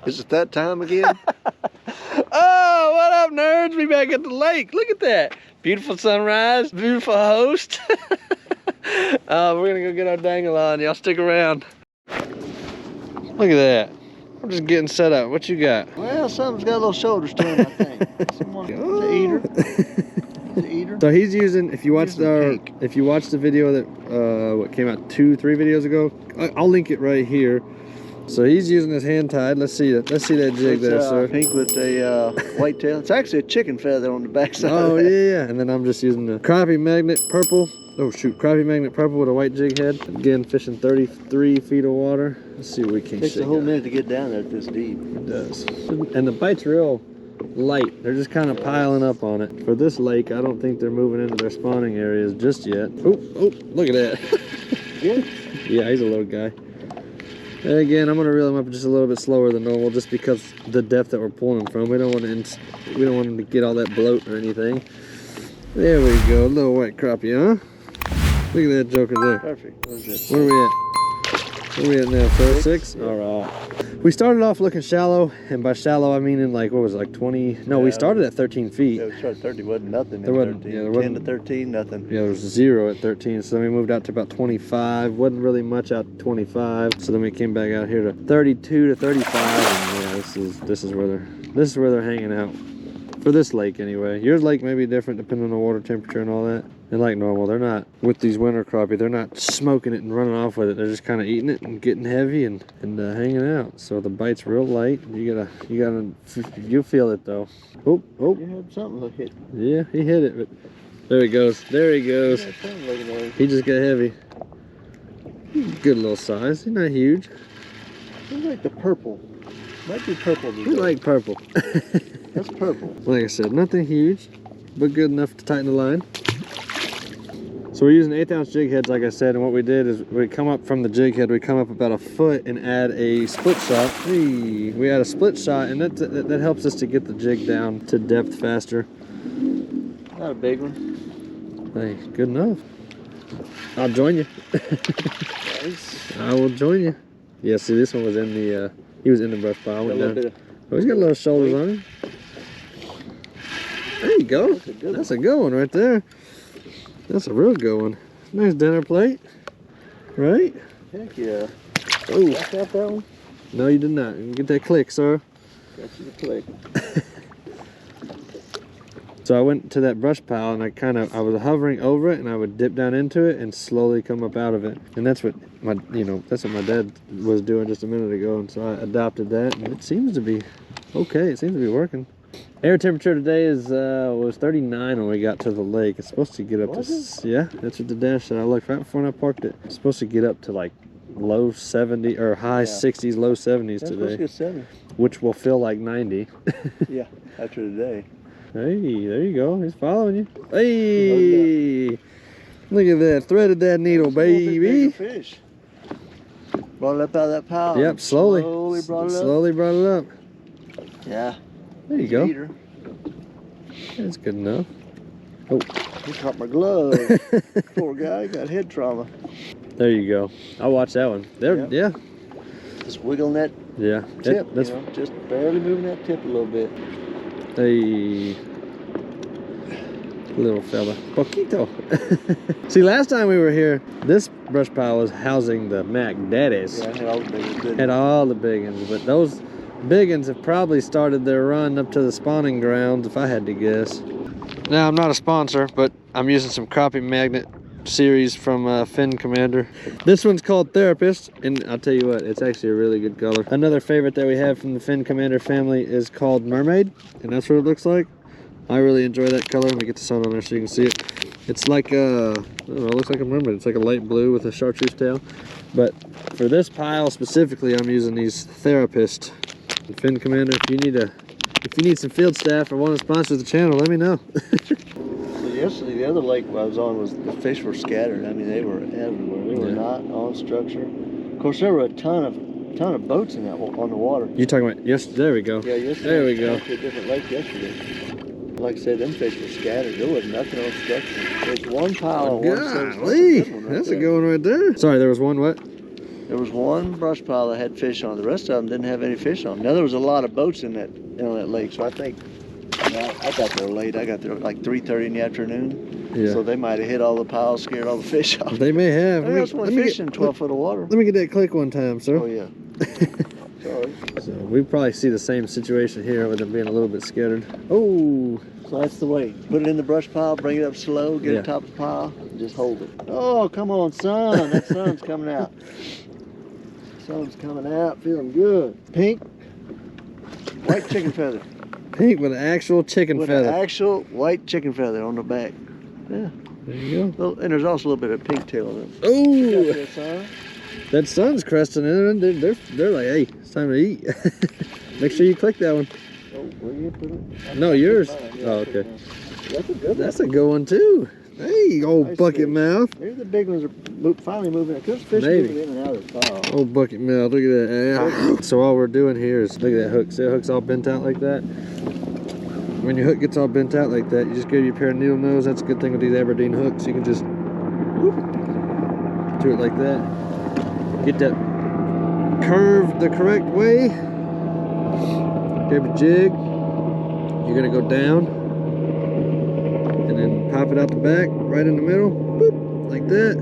Is it that time again? Oh, what up, nerds? We back at the lake. Look at that. Beautiful sunrise, beautiful host. We're gonna go get our dangle on. Y'all stick around. Look at that. I'm just getting set up. What you got? Well, something's got a little shoulders to him, I think. Someone, Oh. the eater. The eater. So he's using, if you watched the video that what came out 2-3 videos ago, I'll link it right here. So he's using his hand tied. Let's see that jig there, sir. Pink with a white tail. It's actually a chicken feather on the backside. Oh yeah. And then I'm just using the crappie magnet purple. Oh shoot, crappie magnet purple with a white jig head. Again, fishing 33 feet of water. Let's see what we can It takes a whole minute to get down there this deep. It does. And the bite's real light. They're just kind of piling up on it. For this lake, I don't think they're moving into their spawning areas just yet. Oh, look at that. Yeah. Yeah, he's a little guy. And again, I'm gonna reel him up just a little bit slower than normal, just because the depth that we're pulling him from. We don't want him to get all that bloat or anything. There we go, a little white crappie, huh? Look at that joker there. Perfect. What is this? Where are we at? Where are we at now? 6? Yeah. All right. We started off looking shallow, and by shallow I mean in like, what was it, like 20? No, yeah, we started at 13 feet. Yeah, we started at 30. Wasn't nothing. There wasn't. 13. Yeah, there 10 wasn't. to 13, nothing. Yeah, there was 0 at 13, so then we moved out to about 25. Wasn't really much out to 25, so then we came back out here to 32 to 35, and yeah, this is where they're hanging out for this lake anyway. Your lake may be different depending on the water temperature and all that. And like normal, they're not with these winter crappie. They're not smoking it and running off with it. They're just kind of eating it and getting heavy and hanging out. So the bite's real light. You feel it though. Oh. You had something to hit. Yeah, he hit it, but there he goes. There he goes. He just got heavy. Good little size. He's not huge. Looks like the purple. Might be purple. We like purple. That's purple. Like I said, nothing huge, but good enough to tighten the line. So we're using 1/8 ounce jig heads, like I said, and what we did is we come up from the jig head, we come up about 1 foot and add a split shot. We add a split shot, and that helps us to get the jig down to depth faster. Not a big one. Hey, good enough. I'll join you. Nice. I will join you. Yeah, see, this one was in the, he was in the brush pile. Went down. Oh, he's got little shoulders on him. There you go. That's a good one right there. That's a real good one. Nice dinner plate, right? Heck yeah. Oh, Got that one? no, you did not. You get that click, sir. Got you the click. So I went to that brush pile and I was hovering over it and I would dip down into it and slowly come up out of it. And that's what my dad was doing just a minute ago. And so I adopted that, and it seems to be okay. It seems to be working. Air temperature today was 39 when we got to the lake. It's supposed to get up to, yeah, that's what the dash said. I looked right before I parked it. It's supposed to get up to like low 70 or high 60s, low 70s today. Supposed to get 70. Which will feel like 90. Yeah, after today. Hey, there you go. He's following you. Hey, look at that. Threaded that needle, baby. Fish. Brought it up out of that pile. Yep, slowly brought it up. Slowly brought it up. Yeah. There you go. That's good enough. Oh, he caught my glove. Poor guy got head trauma. There you go. I'll watch that one. There, yeah. Just wiggling that tip. That's just barely moving that tip a little bit. Hey, little fella, poquito. See, last time we were here, this brush pile was housing the Mac Daddies. Yeah, had all the big ones. Had all the big ones, but those big ones have probably started their run up to the spawning grounds, if I had to guess. Now, I'm not a sponsor, but I'm using some crappie magnet series from Fin Commander. This one's called Therapist, and I'll tell you what, it's actually a really good color. Another favorite that we have from the Fin Commander family is called Mermaid, and that's what it looks like. I really enjoy that color. Let me get the sun on there so you can see it. It's like a, I don't know, it looks like a mermaid. It's like a light blue with a chartreuse tail. But for this pile specifically, I'm using these Therapist. And Fin Commander, if you need some field staff or want to sponsor the channel, let me know. Yesterday, the other lake I was on, the fish were scattered. I mean, they were everywhere. They were not on structure. Of course, there were a ton of boats in that on the water. You talking about there we go. Yeah, yesterday. There we go. To a different lake yesterday. Like I said, them fish were scattered. There was nothing on structure. There's one pile on one side. Golly, that's a good one right there. Sorry, there was one what? There was one brush pile that had fish on it. The rest of them didn't have any fish on them. Now there was a lot of boats in that lake, so I think I got there late. I got there like 3:30 in the afternoon. Yeah. So they might have hit all the piles, scared all the fish off. They may have. There was one fish in 12 foot of water. Let me get that click one time, sir. Oh yeah. Sorry. So we probably see the same situation here with them being a little bit scattered. Oh. So that's the way. Put it in the brush pile, bring it up slow, get it top of the pile, and just hold it. Oh, come on, sun. That sun's coming out. Sun's coming out, feeling good. Pink, white chicken feather. Pink with an actual chicken feather. With an actual white chicken feather on the back. Yeah. There you go. And there's also a little bit of pigtail in it. Oh. That sun's cresting in it. They're like, hey, it's time to eat. Make sure you click that one. Oh, where you put it? No, yours. Yeah, oh, okay. That's a good one. That's a good one too. Hey, old nice bucket fish. mouth. Maybe the big ones are finally moving. Because fish moving in and out of the pile. Old bucket mouth. Look at that. So all we're doing here is look at that hook. See that hook's all bent out like that. When your hook gets all bent out like that, you just give you a pair of needle nose. That's a good thing with these Aberdeen hooks. You can just whoop, do it like that. Get that curve the correct way. Grab a jig. You're gonna go down and then pop it out the back, right in the middle, boop, like that.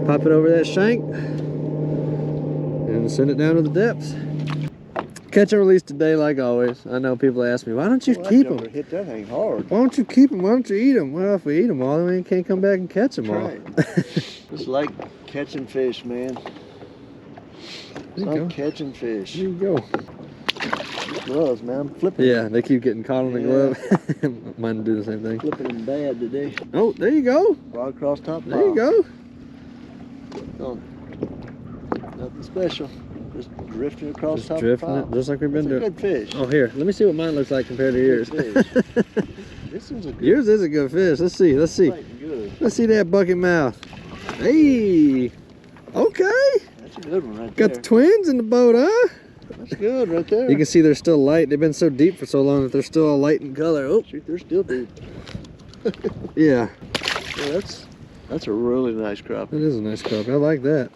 Pop it over that shank and send it down to the depths. Catch and release today, like always. I know people ask me, why don't you keep them? Hit that thing hard. Why don't you keep them? Why don't you eat them? Well, if we eat them all, then we can't come back and catch them all. Right. It's like catching fish, man. It's like catching fish. There you go. Gloves, man. I'm flipping. Yeah, they keep getting caught on the glove. Mine do the same thing. Flipping them bad today. Oh, there you go. Right across top. There you go. Oh, nothing special. Just drifting across Just top drifting of the it, pile. just like we've been doing. Good fish. Oh, here. Let me see what mine looks like compared to yours. This one's a good. Yours is a good fish. Let's see. Let's see. Good. Let's see that bucket mouth. Hey. Okay. That's a good one right there. Got the twins in the boat, huh? That's good right there. You can see they're still light. They've been so deep for so long that they're still all light in color. Oh, shoot, they're still deep. yeah. Yeah, that's a really nice crappie. That is a nice crappie. I like that.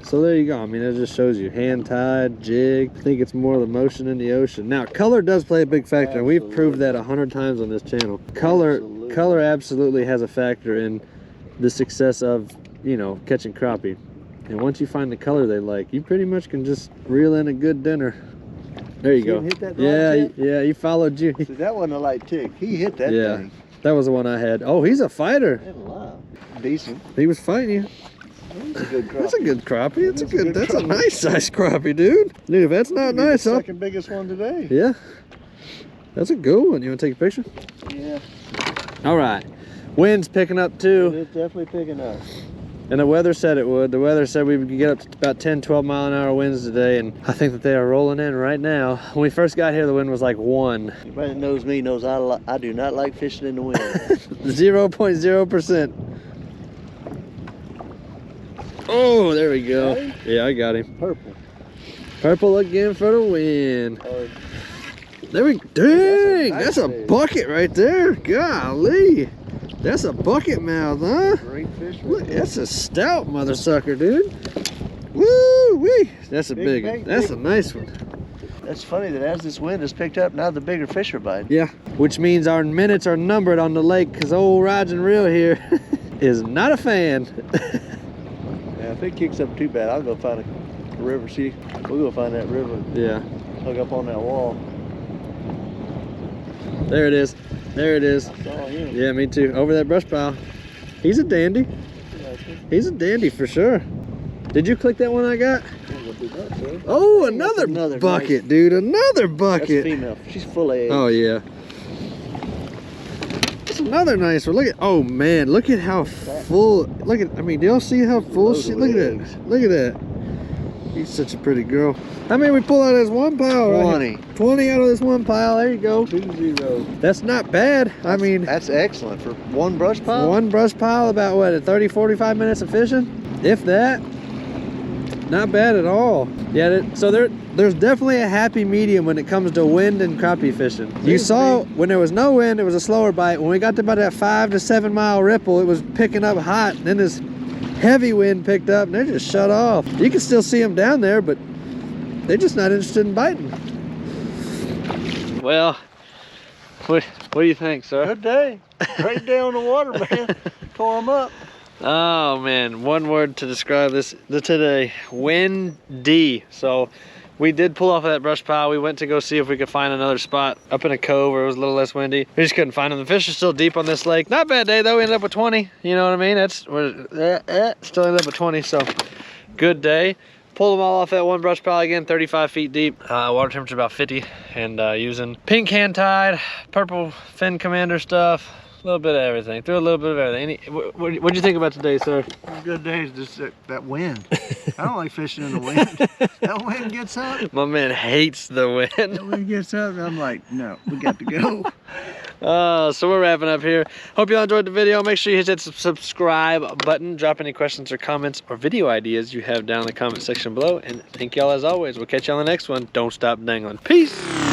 So there you go. I mean, it just shows you hand tied, jig. I think it's more the motion in the ocean. Now, color does play a big factor, and we've proved that 100 times on this channel. Color absolutely has a factor in the success of, you know, catching crappie. And once you find the color they like, you pretty much can just reel in a good dinner. There you go. Hit that Yeah, he followed you. See, that wasn't a light tick. He hit that thing. That was the one I had. Oh, he's a fighter. Decent. He was fighting you. That's a good crappie. That's a good crappie. That's a nice size crappie, dude. Dude, if that's not nice, the second biggest one today. Yeah. That's a good one. You want to take a picture? Yeah. All right. Wind's picking up too. It's definitely picking up. And the weather said it would. The weather said we would get up to about 10, 12 mile an hour winds today, and I think that they are rolling in right now. When we first got here, the wind was like 1. Anybody that knows me knows I do not like fishing in the wind. 0.0%. Oh, there we go. Yeah, I got him. Purple. Purple again for the win. There we go. Dang, that's a bucket right there. Golly. That's a bucket mouth, huh? Great fish. Look, that's a stout mother sucker, dude. Woo wee. That's a big one. That's a nice one. That's funny that as this wind has picked up, now the bigger fish are biting. Yeah, which means our minutes are numbered on the lake, because old Rods and Reel here is not a fan. Yeah, if it kicks up too bad, I'll go find a river. See, we'll go find that river. Yeah. Hook up on that wall. There it is. There it is. I saw him. Yeah, me too. Over that brush pile. He's a dandy. He's a dandy for sure. Did you click that one I got? Oh, another bucket, nice. Dude. Another bucket. That's female. She's full of eggs. Oh, yeah. That's another nice one. Look at, oh man, look at how full. Look at, I mean, do y'all see how full she, look at that. Look at that. He's such a pretty girl. How many we pull out of this one pile? 20. Right? 20 out of this one pile. There you go. 2-0. That's not bad. I mean, that's excellent for one brush pile. One brush pile, about what, 30, 45 minutes of fishing, if that. Not bad at all. Yeah. So there's definitely a happy medium when it comes to wind and crappie fishing. You saw when there was no wind, it was a slower bite. When we got to about that 5 to 7 mile ripple, it was picking up hot. Then this heavy wind picked up and they're just shut off. You can still see them down there, but they're just not interested in biting. Well, what do you think, sir? Good day. Great day on the water, man. Tore them up. Oh man, one word to describe this today: windy. So we did pull off of that brush pile. We went to go see if we could find another spot up in a cove where it was a little less windy. We just couldn't find them. The fish are still deep on this lake. Not a bad day though. We ended up with 20. You know what I mean? That's still ended up with 20. So good day. Pulled them all off that one brush pile again, 35 feet deep. Water temperature about 50, and using pink hand tide, purple fin commander stuff. A little bit of everything. Threw a little bit of everything. What'd you think about today, sir? Good day. Just that wind. I don't like fishing in the wind. That wind gets up. My man hates the wind. That wind gets up, and I'm like, no, we got to go. So we're wrapping up here. Hope you all enjoyed the video. Make sure you hit that subscribe button. Drop any questions or comments or video ideas you have down in the comment section below. And thank y'all as always. We'll catch you on the next one. Don't stop dangling. Peace.